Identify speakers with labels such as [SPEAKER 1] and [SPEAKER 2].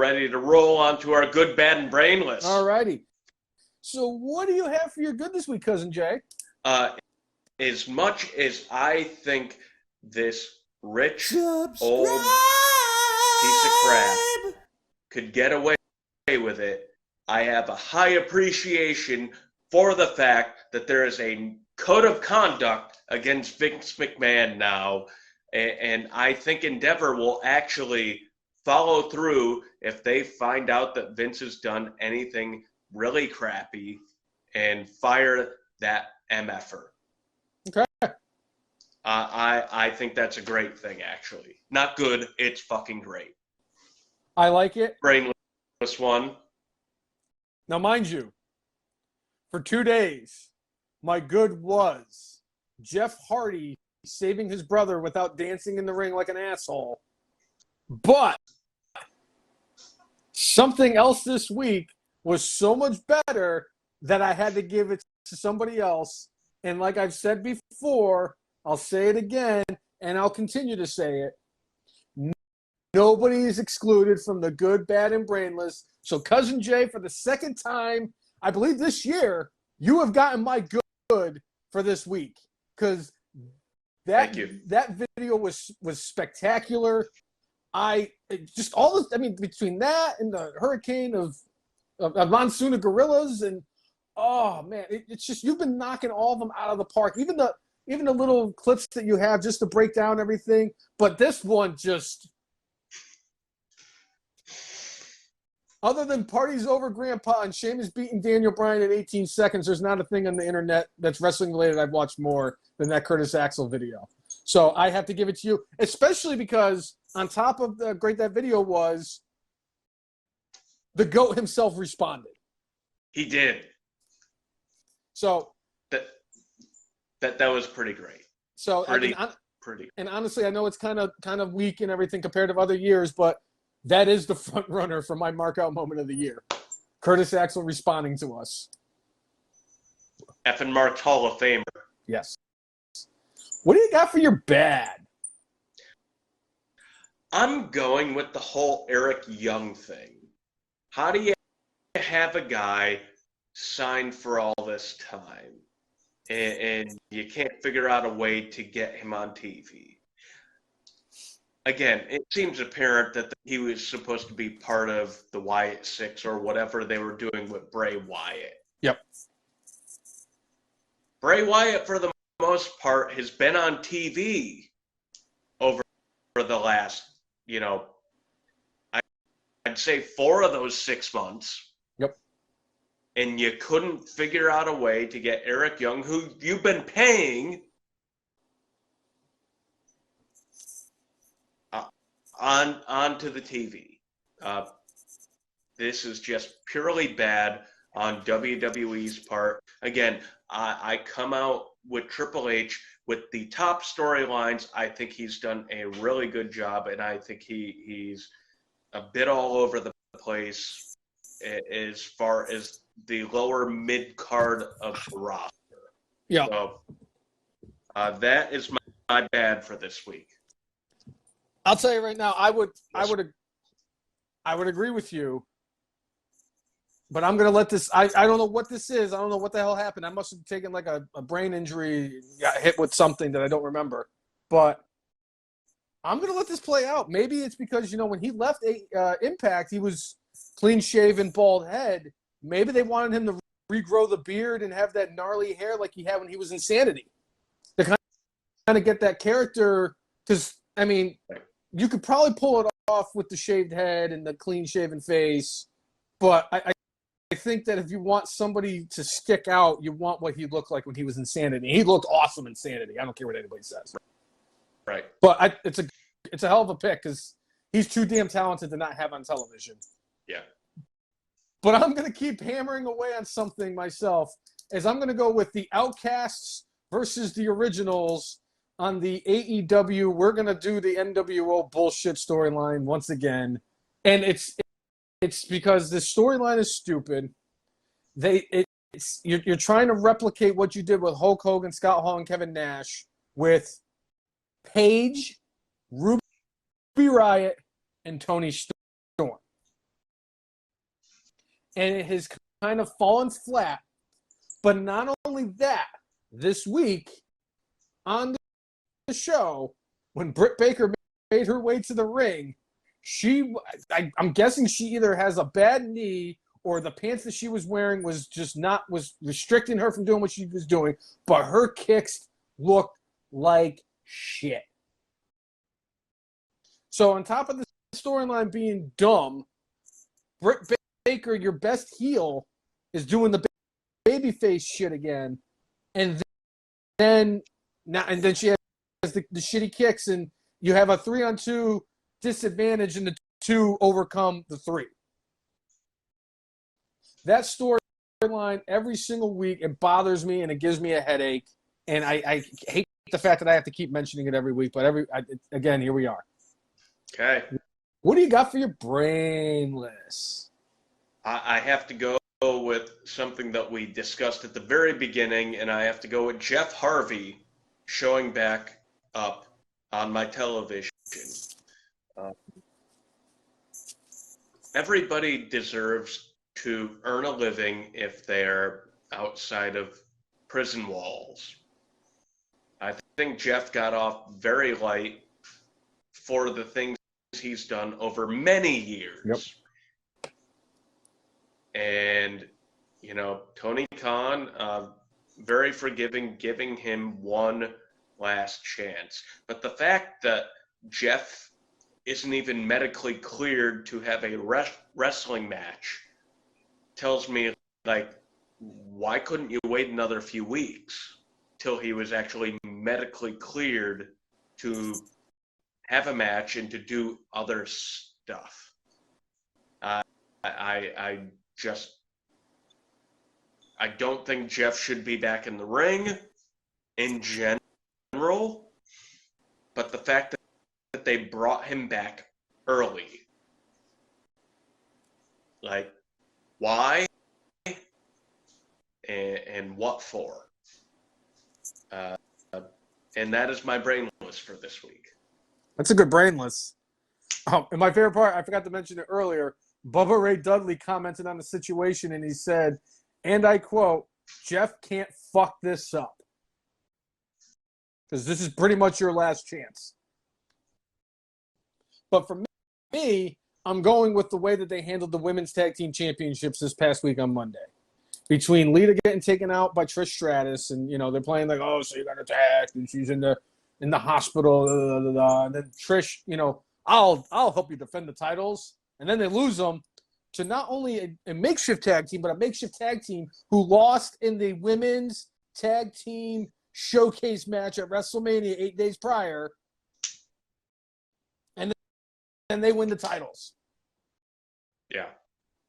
[SPEAKER 1] ready to roll onto our good, bad, and brainless.
[SPEAKER 2] All righty. So what do you have for your good this week, Cousin Jay?
[SPEAKER 1] As much as I think this rich old piece of crap could get away with it, I have a high appreciation for the fact that there is a code of conduct against Vince McMahon now, and I think Endeavor will actually follow through if they find out that Vince has done anything really crappy and fire that MFer.
[SPEAKER 2] Okay.
[SPEAKER 1] I think that's a great thing, actually. Not good, it's fucking great.
[SPEAKER 2] I like it.
[SPEAKER 1] Brainless one.
[SPEAKER 2] Now, mind you, for 2 days, my good was Jeff Hardy saving his brother without dancing in the ring like an asshole. But something else this week was so much better that I had to give it to somebody else. And like I've said before, I'll say it again, and I'll continue to say it. Nobody is excluded from the good, bad, and brainless. So, Cousin Jay, for the second time, I believe this year, you have gotten my good for this week. Because that video was spectacular. Between that and the hurricane of monsoon of gorillas, and oh man, it's just, you've been knocking all of them out of the park. Even the little clips that you have just to break down everything. But this one just, other than Party's Over Grandpa and Sheamus beating Daniel Bryan in 18 seconds, there's not a thing on the internet that's wrestling related I've watched more than that Curtis Axel video. So I have to give it to you, especially because on top of the great that video was, the GOAT himself responded.
[SPEAKER 1] He did.
[SPEAKER 2] So
[SPEAKER 1] that was pretty great.
[SPEAKER 2] So
[SPEAKER 1] pretty.
[SPEAKER 2] And honestly, I know it's kind of weak and everything compared to other years, but that is the front runner for my mark-out moment of the year. Curtis Axel responding to us.
[SPEAKER 1] Effing marked Hall of Famer.
[SPEAKER 2] Yes. What do you got for your bad?
[SPEAKER 1] I'm going with the whole Eric Young thing. How do you have a guy signed for all this time and you can't figure out a way to get him on TV? Again, it seems apparent that he was supposed to be part of the Wyatt Six or whatever they were doing with Bray Wyatt.
[SPEAKER 2] Yep.
[SPEAKER 1] Bray Wyatt, for the most part, has been on TV over the last, I'd say 4 of those 6 months.
[SPEAKER 2] Yep.
[SPEAKER 1] And you couldn't figure out a way to get Eric Young, who you've been paying, onto the TV. This is just purely bad on WWE's part. Again, I come out with Triple H with the top storylines. I think he's done a really good job, and I think he's a bit all over the place as far as the lower mid-card of the roster.
[SPEAKER 2] Yeah.
[SPEAKER 1] So that is my bad for this week.
[SPEAKER 2] I'll tell you right now, I would agree with you, but I'm going to let this, I don't know what this is. I don't know what the hell happened. I must have taken like a brain injury, got hit with something that I don't remember, but I'm going to let this play out. Maybe it's because, when he left Impact, he was clean-shaven, bald head. Maybe they wanted him to regrow the beard and have that gnarly hair like he had when he was Insanity. To kind of get that character, because, you could probably pull it off with the shaved head and the clean-shaven face, but I think that if you want somebody to stick out, you want what he looked like when he was Insanity. He looked awesome in Insanity. I don't care what anybody says.
[SPEAKER 1] Right.
[SPEAKER 2] But it's a hell of a pick because he's too damn talented to not have on television.
[SPEAKER 1] Yeah. But
[SPEAKER 2] I'm going to keep hammering away on something myself, as I'm going to go with the Outcasts versus the Originals on the AEW. We're going to do the NWO bullshit storyline once again. And it's because the storyline is stupid. You're trying to replicate what you did with Hulk Hogan, Scott Hall, and Kevin Nash with Paige, Ruby Riott, and Tony Storm. and it has kind of fallen flat. But not only that, this week on the show, when Britt Baker made her way to the ring, I'm guessing she either has a bad knee or the pants that she was wearing was restricting her from doing what she was doing, but her kicks looked like shit. So on top of the storyline being dumb, Britt Baker, your best heel, is doing the babyface shit again, and then she has the shitty kicks, and you have a 3-on-2 disadvantage, and the 2 overcome the 3. That storyline every single week, it bothers me and it gives me a headache, and I hate the fact that I have to keep mentioning it every week. But again, here we are.
[SPEAKER 1] Okay.
[SPEAKER 2] What do you got for your Brainless?
[SPEAKER 1] I have to go with something that we discussed at the very beginning, and I have to go with Jeff Harvey showing back up on my television. Everybody deserves to earn a living if they're outside of prison walls. I think Jeff got off very light for the things he's done over many years.
[SPEAKER 2] Yep.
[SPEAKER 1] And, Tony Khan, very forgiving, giving him one last chance. But the fact that Jeff isn't even medically cleared to have a wrestling match tells me, why couldn't you wait another few weeks till he was actually medically cleared to have a match and to do other stuff? I don't think Jeff should be back in the ring in general, but the fact that they brought him back early, why and what for? And that is my Brainless for this week.
[SPEAKER 2] That's a good Brainless. And my favorite part, I forgot to mention it earlier, Bubba Ray Dudley commented on the situation, and he said, and I quote, "Jeff can't fuck this up. Because this is pretty much your last chance." But for me, I'm going with the way that they handled the women's tag team championships this past week on Monday. Between Lita getting taken out by Trish Stratus, and they're playing so you got attacked, and she's in the hospital, and then Trish, I'll help you defend the titles, and then they lose them to not only a makeshift tag team, but a makeshift tag team who lost in the women's tag team showcase match at WrestleMania 8 days prior, and then they win the titles.
[SPEAKER 1] Yeah.